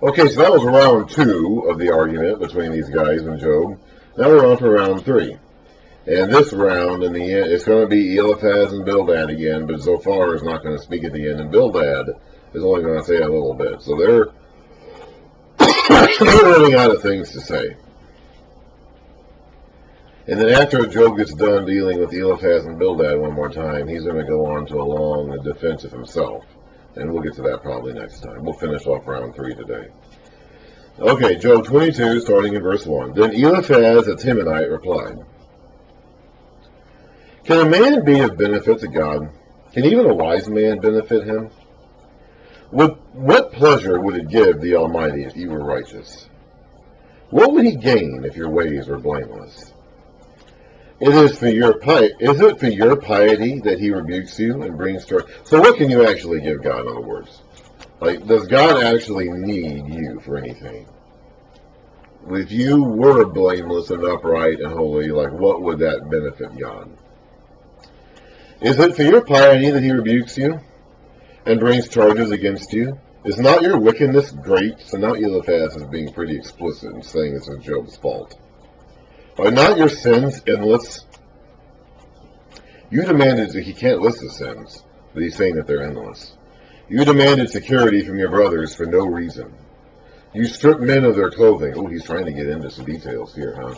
Okay, so that was round 2 of the argument between these guys and Job. Now we're on for round 3. And this round, in the end, it's going to be Eliphaz and Bildad again, but Zophar is not going to speak at the end, and Bildad is only going to say a little bit. So they're running out of things to say. And then after Job gets done dealing with Eliphaz and Bildad one more time, he's going to go on to a long defense of himself. And we'll get to that probably next time. We'll finish off round 3 today. Okay, Job 22, starting in verse 1. Then Eliphaz the Temanite replied, Can a man be of benefit to God? Can even a wise man benefit him? What pleasure would it give the Almighty if you were righteous? What would he gain if your ways were blameless? Is it for your piety that he rebukes you and brings to... So what can you actually give God, in other words? Like, does God actually need you for anything? If you were blameless and upright and holy, like, what would that benefit God? Is it for your piety that he rebukes you and brings charges against you? Is not your wickedness great? So now Eliphaz is being pretty explicit in saying this is Job's fault. Are not your sins endless? You demanded that he can't list the sins, but he's saying that they're endless. You demanded security from your brothers for no reason. You stripped men of their clothing. Oh, he's trying to get into some details here, huh?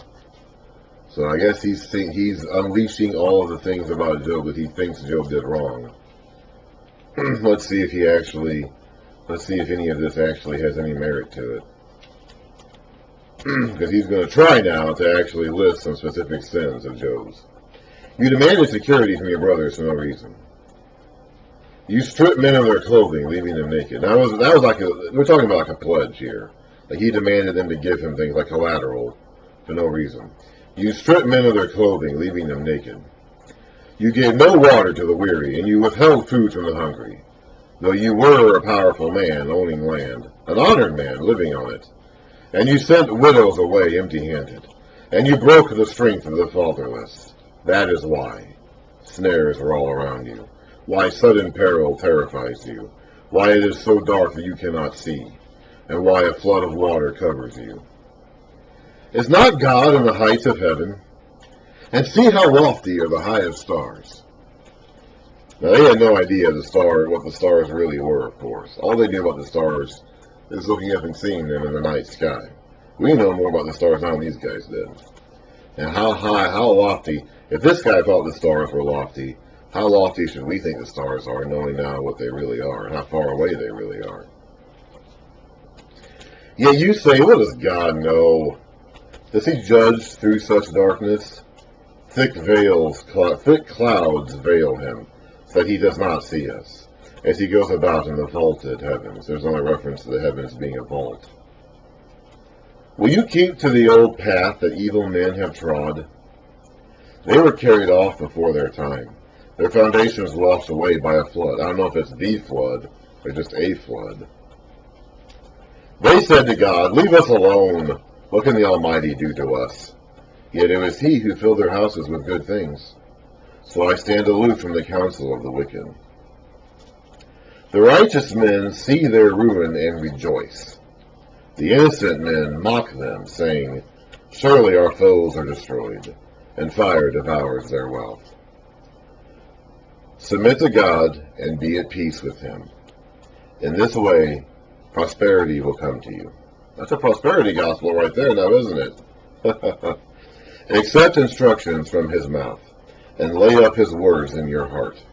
So I guess he's unleashing all of the things about Job that he thinks Job did wrong. Let's see if any of this actually has any merit to it. Because he's going to try now to actually list some specific sins of Job's. You demanded security from your brothers for no reason. You stripped men of their clothing, leaving them naked. Now, that was like we're talking about like a pledge here. Like he demanded them to give him things like collateral for no reason. You stripped men of their clothing, leaving them naked. You gave no water to the weary, and you withheld food from the hungry. Though you were a powerful man, owning land, an honored man, living on it. And you sent widows away empty-handed, and you broke the strength of the fatherless. That is why snares are all around you, why sudden peril terrifies you, why it is so dark that you cannot see, and why a flood of water covers you. Is not God in the heights of heaven? And see how lofty are the highest stars. Now, they had no idea what the stars really were, of course. All they knew about the stars is looking up and seeing them in the night sky. We know more about the stars now than these guys did. And how high, how lofty, if this guy thought the stars were lofty, how lofty should we think the stars are, knowing now what they really are, and how far away they really are? Yet you say, what does God know? Does he judge through such darkness? Thick clouds veil him, so that he does not see us. As he goes about in the vaulted heavens. There's only reference to the heavens being a vault. Will you keep to the old path that evil men have trod? They were carried off before their time. Their foundations washed away by a flood. I don't know if it's the flood or just a flood. They said to God, leave us alone. What can the Almighty do to us? Yet it was he who filled their houses with good things. So I stand aloof from the counsel of the wicked. The righteous men see their ruin and rejoice. The innocent men mock them, saying, surely our foes are destroyed, and fire devours their wealth. Submit to God and be at peace with him. In this way, prosperity will come to you. That's a prosperity gospel right there now, isn't it? Accept instructions from his mouth, and lay up his words in your heart.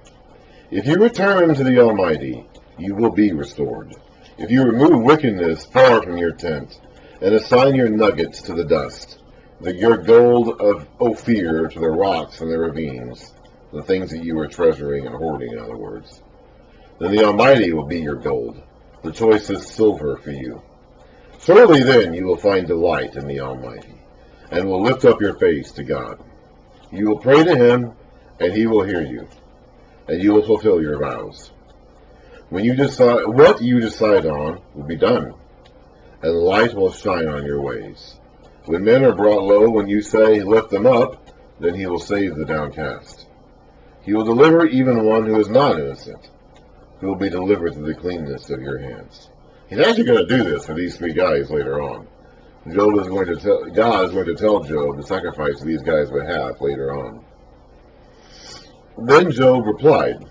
If you return to the Almighty, you will be restored. If you remove wickedness far from your tent, and assign your nuggets to the dust, your gold of Ophir to the rocks and the ravines, the things that you are treasuring and hoarding, in other words, then the Almighty will be your gold, the choicest silver for you. Surely then you will find delight in the Almighty, and will lift up your face to God. You will pray to him, and he will hear you, and you will fulfill your vows. When you decide what you decide on will be done, and light will shine on your ways. When men are brought low, when you say, lift them up, then he will save the downcast. He will deliver even one who is not innocent, who will be delivered through the cleanness of your hands. He's actually going to do this for these three guys later on. God is going to tell Job to sacrifice these guys' behalf later on. Then Job replied.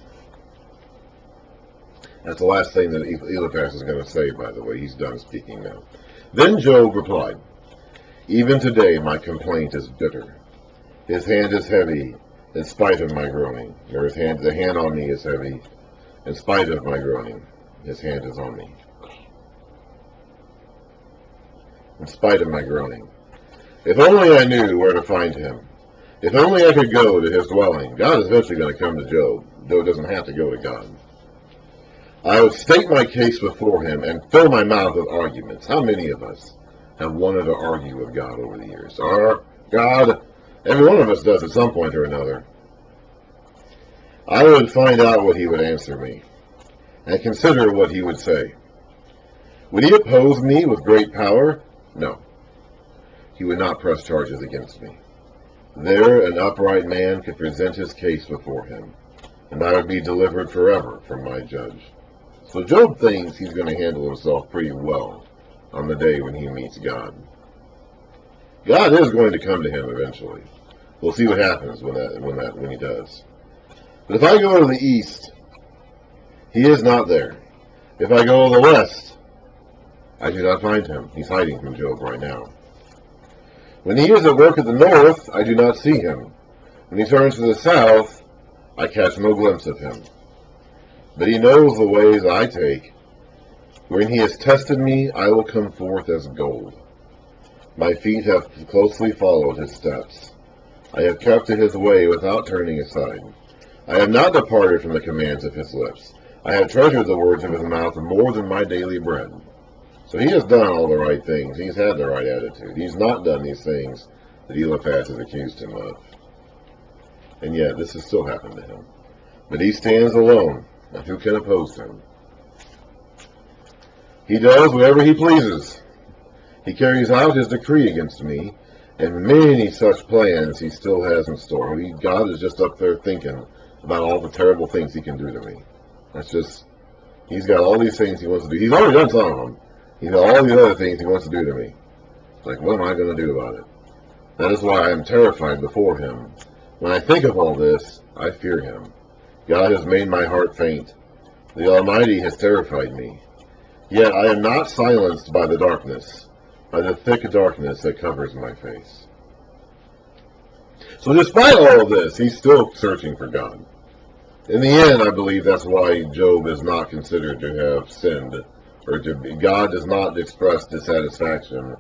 That's the last thing that Eliphaz is going to say, by the way. He's done speaking now. Then Job replied, "Even today my complaint is bitter. His hand is heavy in spite of my groaning." Or the hand on me is heavy in spite of my groaning. His hand is on me. In spite of my groaning. If only I knew where to find him. If only I could go to his dwelling. God is eventually going to come to Job. Job doesn't have to go to God. I would state my case before him and fill my mouth with arguments. How many of us have wanted to argue with God over the years? Our God, every one of us does at some point or another. I would find out what he would answer me and consider what he would say. Would he oppose me with great power? No. He would not press charges against me. There an upright man could present his case before him, and I would be delivered forever from my judge. So Job thinks he's going to handle himself pretty well on the day when he meets God. God is going to come to him eventually. We'll see what happens when he does. But if I go to the east, he is not there. If I go to the west, I do not find him. He's hiding from Job right now. When he is at work at the north, I do not see him. When he turns to the south, I catch no glimpse of him. But he knows the ways I take. When he has tested me, I will come forth as gold. My feet have closely followed his steps. I have kept to his way without turning aside. I have not departed from the commands of his lips. I have treasured the words of his mouth more than my daily bread. So he has done all the right things. He's had the right attitude. He's not done these things that Eliphaz has accused him of. And yet, this has still happened to him. But he stands alone, and who can oppose him? He does whatever he pleases. He carries out his decree against me, and many such plans he still has in store. God is just up there thinking about all the terrible things he can do to me. That's just, he's got all these things he wants to do. He's already done some of them. He's got all the other things he wants to do to me. It's like, what am I going to do about it? That is why I am terrified before him. When I think of all this, I fear him. God has made my heart faint. The Almighty has terrified me. Yet I am not silenced by the darkness, by the thick darkness that covers my face. So despite all of this, he's still searching for God. In the end, I believe that's why Job is not considered to have sinned, or God does not express dissatisfaction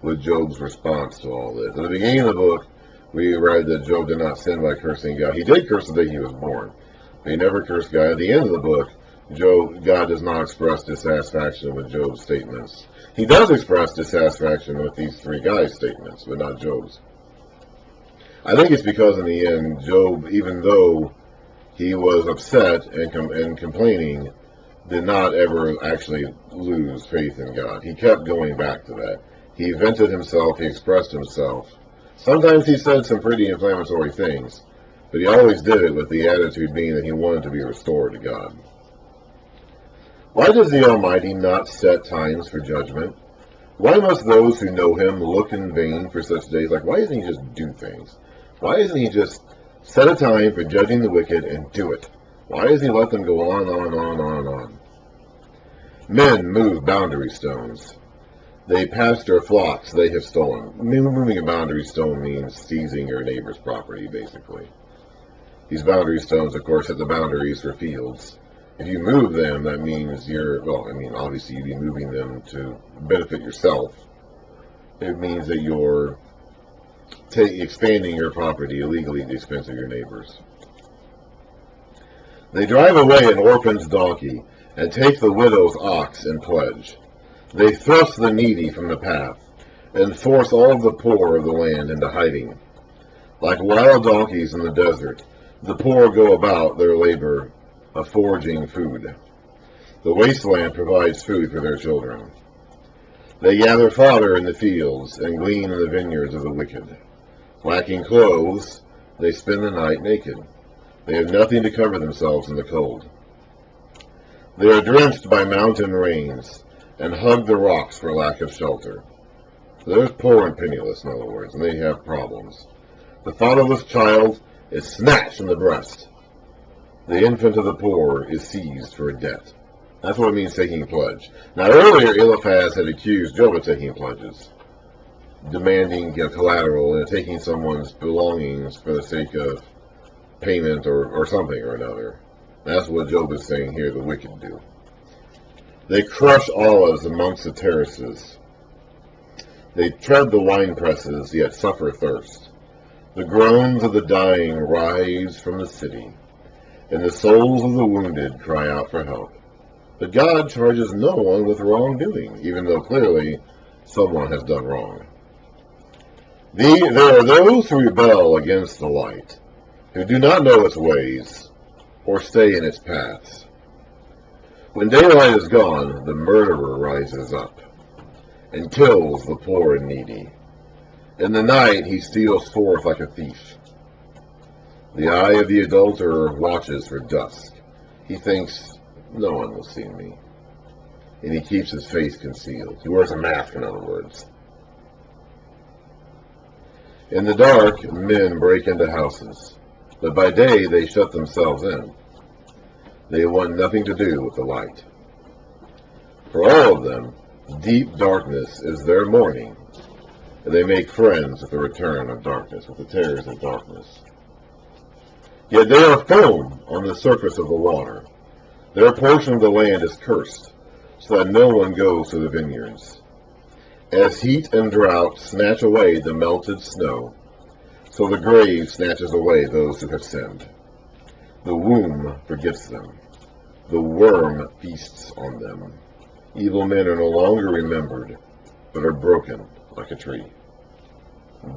with Job's response to all this. At the beginning of the book, we read that Job did not sin by cursing God. He did curse the day he was born, but he never cursed God. At the end of the book, God does not express dissatisfaction with Job's statements. He does express dissatisfaction with these three guys' statements, but not Job's. I think it's because in the end, Job, even though he was upset and complaining, did not ever actually lose faith in God. He kept going back to that. He vented himself, he expressed himself. Sometimes he said some pretty inflammatory things, but he always did it with the attitude being that he wanted to be restored to God. Why does the Almighty not set times for judgment? Why must those who know him look in vain for such days? Like, why doesn't he just do things? Why doesn't he just set a time for judging the wicked and do it? Why does he let them go on and on? Men move boundary stones. They pasture flocks they have stolen. Moving a boundary stone means seizing your neighbor's property, basically. These boundary stones, of course, have the boundaries for fields. If you move them, that means obviously you'd be moving them to benefit yourself. It means that you're expanding your property illegally at the expense of your neighbors. They drive away an orphan's donkey and take the widow's ox in pledge. They thrust the needy from the path and force all the poor of the land into hiding. Like wild donkeys in the desert, the poor go about their labor of foraging food. The wasteland provides food for their children. They gather fodder in the fields and glean in the vineyards of the wicked. Lacking clothes, they spend the night naked. They have nothing to cover themselves in the cold. They are drenched by mountain rains and hug the rocks for lack of shelter. They're poor and penniless, in other words, and they have problems. The fatherless child is snatched from the breast. The infant of the poor is seized for a debt. That's what it means taking a pledge. Now earlier, Eliphaz had accused Job of taking pledges, demanding collateral and taking someone's belongings for the sake of payment or something or another. That's what Job is saying here the wicked do. They crush olives amongst the terraces. They tread the wine presses, yet suffer thirst. The groans of the dying rise from the city, and the souls of the wounded cry out for help. But God charges no one with wrongdoing, even though clearly someone has done wrong. There are those who rebel against the light, who do not know its ways, or stay in its paths. When daylight is gone, the murderer rises up, and kills the poor and needy. In the night he steals forth like a thief. The eye of the adulterer watches for dusk. He thinks, no one will see me. And he keeps his face concealed. He wears a mask, in other words. In the dark, men break into houses, but by day they shut themselves in. They want nothing to do with the light. For all of them, deep darkness is their mourning, and they make friends with the return of darkness, with the terrors of darkness. Yet they are foam on the surface of the water. Their portion of the land is cursed, so that no one goes to the vineyards. As heat and drought snatch away the melted snow, so the grave snatches away those who have sinned. The womb forgets them. The worm feasts on them. Evil men are no longer remembered, but are broken like a tree.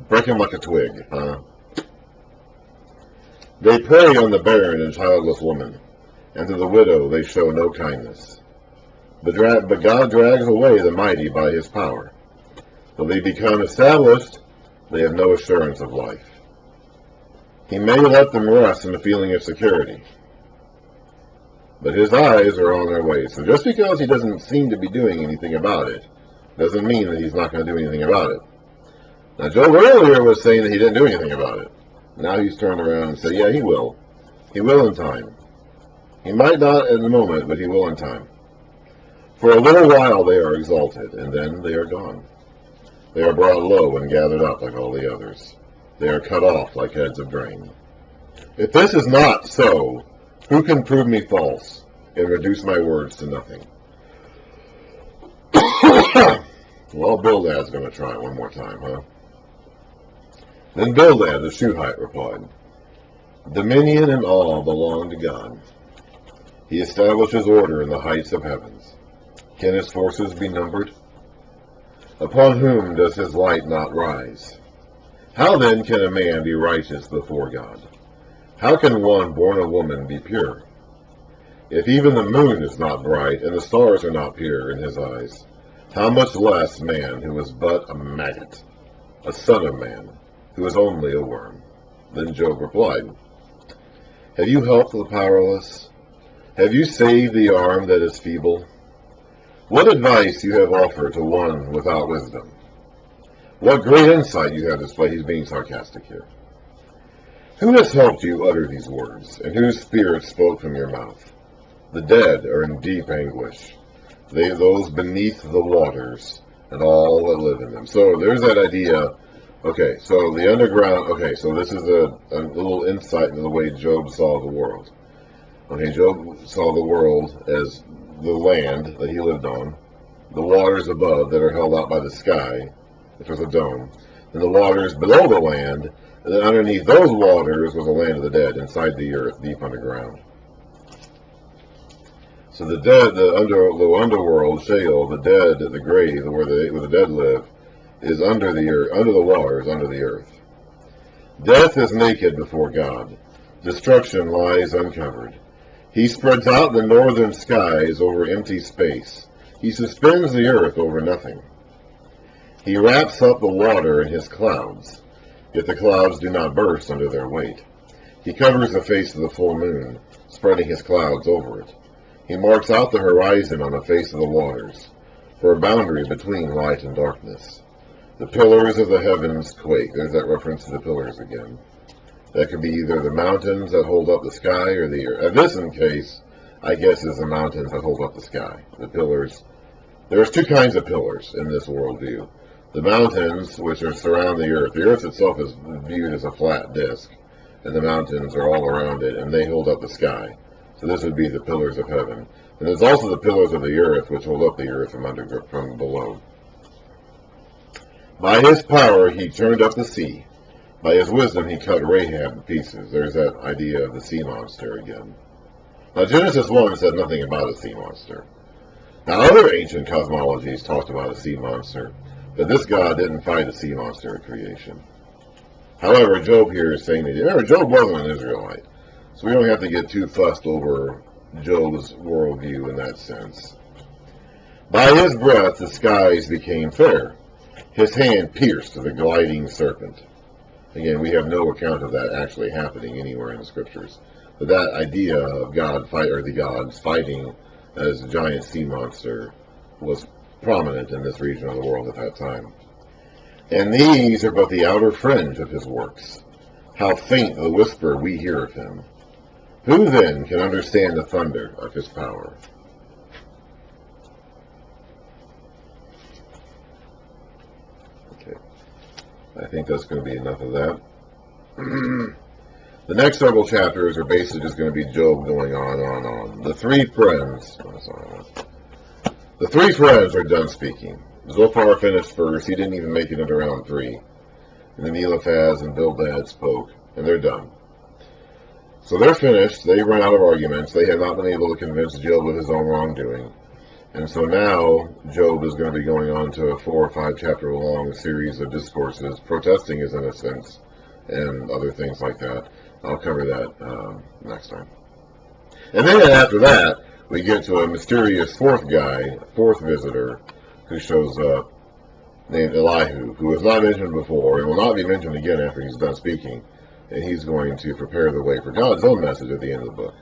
Breaking like a twig, huh? They prey on the barren and childless woman, and to the widow they show no kindness. But God drags away the mighty by his power. Though they become established, they have no assurance of life. He may let them rest in a feeling of security, but his eyes are on their ways. So just because he doesn't seem to be doing anything about it, doesn't mean that he's not going to do anything about it. Now, Job earlier was saying that he didn't do anything about it. Now he's turned around and said, yeah, he will. He will in time. He might not in the moment, but he will in time. For a little while they are exalted, and then they are gone. They are brought low and gathered up like all the others. They are cut off like heads of grain. If this is not so, who can prove me false and reduce my words to nothing? Well, Bildad's going to try it one more time, huh? Then Bildad the Shuhite replied, Dominion and all belong to God. He establishes order in the heights of heavens. Can his forces be numbered? Upon whom does his light not rise? How then can a man be righteous before God? How can one born of woman be pure? If even the moon is not bright and the stars are not pure in his eyes, how much less man who is but a maggot, a son of man, who is only a worm? Then Job replied, Have you helped the powerless? Have you saved the arm that is feeble? What advice you have offered to one without wisdom? What great insight you have displayed. He's being sarcastic here. Who has helped you utter these words, and whose spirit spoke from your mouth? The dead are in deep anguish, those beneath the waters, and all that live in them. So there's that idea. Okay, so the underground. Okay, so this is a little insight into the way Job saw the world. Okay, Job saw the world as the land that he lived on, the waters above that are held out by the sky, which was a dome, and the waters below the land, and then underneath those waters was the land of the dead, inside the earth, deep underground. So the dead, the underworld, Sheol, the dead, the grave, where the dead live, is under the earth, under the waters, under the earth. Death is naked before God. Destruction lies uncovered. He spreads out the northern skies over empty space. He suspends the earth over nothing. He wraps up the water in his clouds, yet the clouds do not burst under their weight. He covers the face of the full moon, spreading his clouds over it. He marks out the horizon on the face of the waters. for a boundary between light and darkness. The pillars of the heavens quake. There's that reference to the pillars again. That could be either the mountains that hold up the sky or the earth. This, in case, I guess, is the mountains that hold up the sky. The pillars. There's two kinds of pillars in this worldview. The mountains, which are surround the earth. The earth itself is viewed as a flat disk, and the mountains are all around it, and they hold up the sky. So this would be the pillars of heaven. And there's also the pillars of the earth, which hold up the earth from below. By his power he turned up the sea. By his wisdom he cut Rahab to pieces. There's that idea of the sea monster again. Now Genesis 1 said nothing about a sea monster. Now other ancient cosmologies talked about a sea monster, but this God didn't fight a sea monster at creation. However, Job here is saying that, remember, Job wasn't an Israelite, so we don't have to get too fussed over Job's worldview in that sense. By his breath the skies became fair. His hand pierced the gliding serpent. Again, we have no account of that actually happening anywhere in the scriptures. But that idea of the gods fighting as a giant sea monster was prominent in this region of the world at that time. And these are but the outer fringe of his works. How faint the whisper we hear of him. Who then can understand the thunder of his power? Okay, I think that's going to be enough of that. The next several chapters are basically just going to be Job going on. The three friends are done speaking. Zophar finished first. He didn't even make it into round 3. And then Eliphaz and Bildad spoke, and they're done. So they're finished. They run out of arguments. They have not been able to convince Job of his own wrongdoing. And so now Job is going to be going on to a 4 or 5 chapter long series of discourses, protesting his innocence and other things like that. I'll cover that next time. And then after that, we get to a mysterious fourth visitor, who shows up, named Elihu, who was not mentioned before and will not be mentioned again after he's done speaking. And he's going to prepare the way for God's own message at the end of the book.